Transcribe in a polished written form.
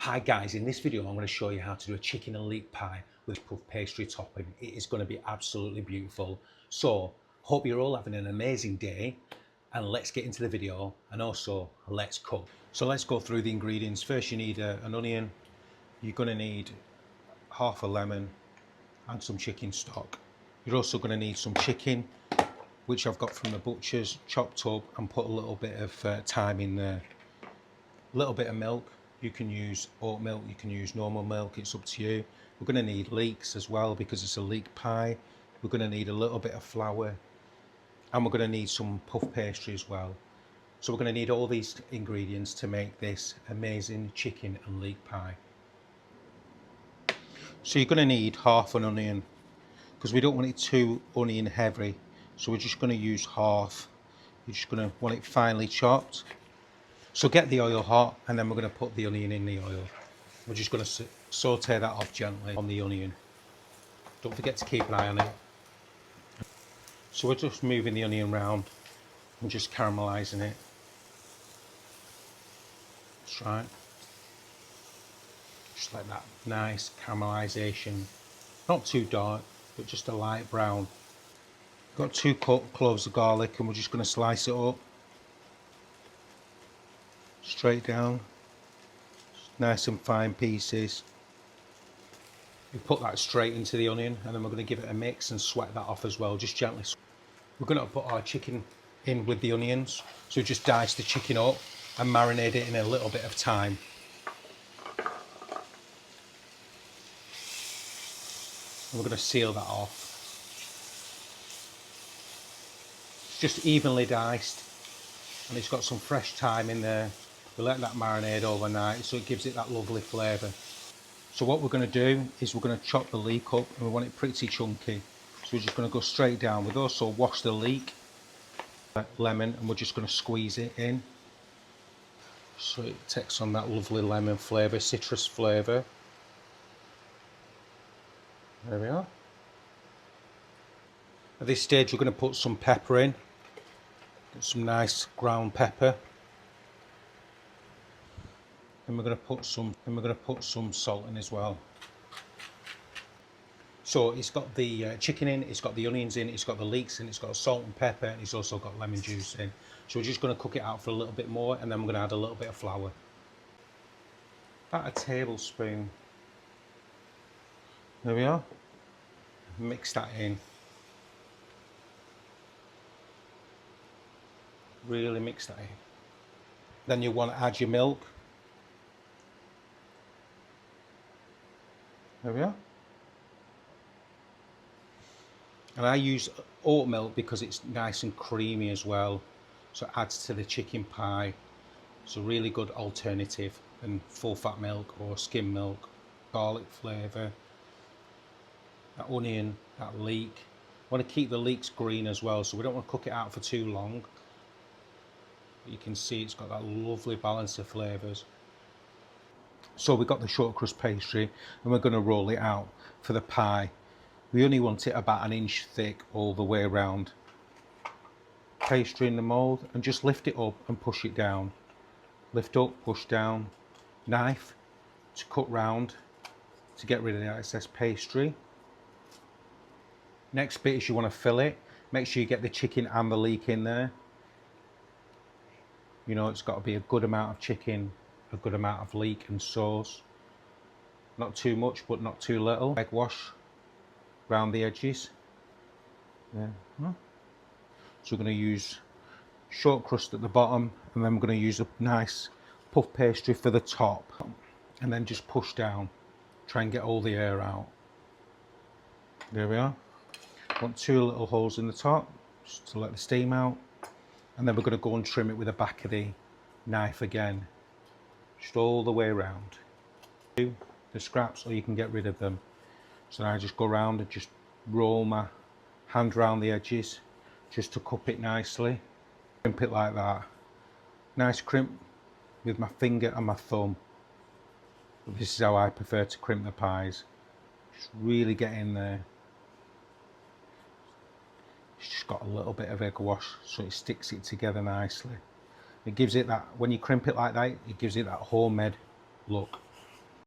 Hi guys, in this video I'm going to show you how to do a chicken and leek pie with puff pastry topping. It is going to be absolutely beautiful. So, hope you're all having an amazing day, and let's get into the video, and also let's cook. So let's go through the ingredients. First you need an onion, you're going to need half a lemon and some chicken stock. You're also going to need some chicken, which I've got from the butcher's, chopped up and put a little bit of thyme in there. A little bit of milk. You can use oat milk, you can use normal milk, it's up to you. We're going to need leeks as well because it's a leek pie. We're going to need a little bit of flour, and we're going to need some puff pastry as well. So we're going to need all these ingredients to make this amazing chicken and leek pie. So you're going to need half an onion because we don't want it too onion heavy. So we're just going to use half. You're just going to want it finely chopped. So get the oil hot, and then we're going to put the onion in the oil. We're just going to saute that off gently on the onion. Don't forget to keep an eye on it. So we're just moving the onion round and just caramelising it. That's right. Just like that, nice caramelisation. Not too dark, but just a light brown. Got 2 cloves of garlic, and we're just going to slice it up. Straight down, nice and fine pieces. We put that straight into the onion, and then we're going to give it a mix and sweat that off as well, just gently. We're going to put our chicken in with the onions, so we just dice the chicken up and marinate it in a little bit of thyme. And we're going to seal that off. It's just evenly diced, and it's got some fresh thyme in there. We let that marinate overnight so it gives it that lovely flavour. So what we're going to do is we're going to chop the leek up, and we want it pretty chunky. So we're just going to go straight down. We've also washed the leek, lemon, and we're just going to squeeze it in. So it takes on that lovely lemon flavour, citrus flavour. There we are. At this stage we're going to put some pepper in. Get some nice ground pepper. And we're going to put some salt in as well. So it's got the chicken in, it's got the onions in, it's got the leeks in, it's got salt and pepper, and it's also got lemon juice in. So we're just going to cook it out for a little bit more, and then we're going to add a little bit of flour. About a tablespoon. There we are. Mix that in. Really mix that in. Then you want to add your milk. There we are. And I use oat milk because it's nice and creamy as well. So it adds to the chicken pie. It's a really good alternative than full fat milk or skim milk. Garlic flavour. That onion, that leek. I want to keep the leeks green as well, so we don't want to cook it out for too long. But you can see it's got that lovely balance of flavours. So we've got the shortcrust pastry, and we're going to roll it out for the pie. We only want it about 1 inch thick all the way around. Pastry in the mould, and just lift it up and push it down. Lift up, push down. Knife to cut round to get rid of the excess pastry. Next bit is you want to fill it. Make sure you get the chicken and the leek in there. You know, it's got to be a good amount of chicken, a good amount of leek and sauce. Not too much, but not too little. Egg wash around the edges. There. So we're going to use short crust at the bottom, and then we're going to use a nice puff pastry for the top, and then just push down. Try and get all the air out. There we are. Want 2 little holes in the top just to let the steam out, and then we're going to go and trim it with the back of the knife again, just all the way around. The scraps, or you can get rid of them. So now I just go around and just roll my hand around the edges just to cup it nicely. Crimp it like that. Nice crimp with my finger and my thumb. This is how I prefer to crimp the pies. Just really get in there. It's just got a little bit of egg wash so it sticks it together nicely. It gives it that, when you crimp it like that, it gives it that homemade look.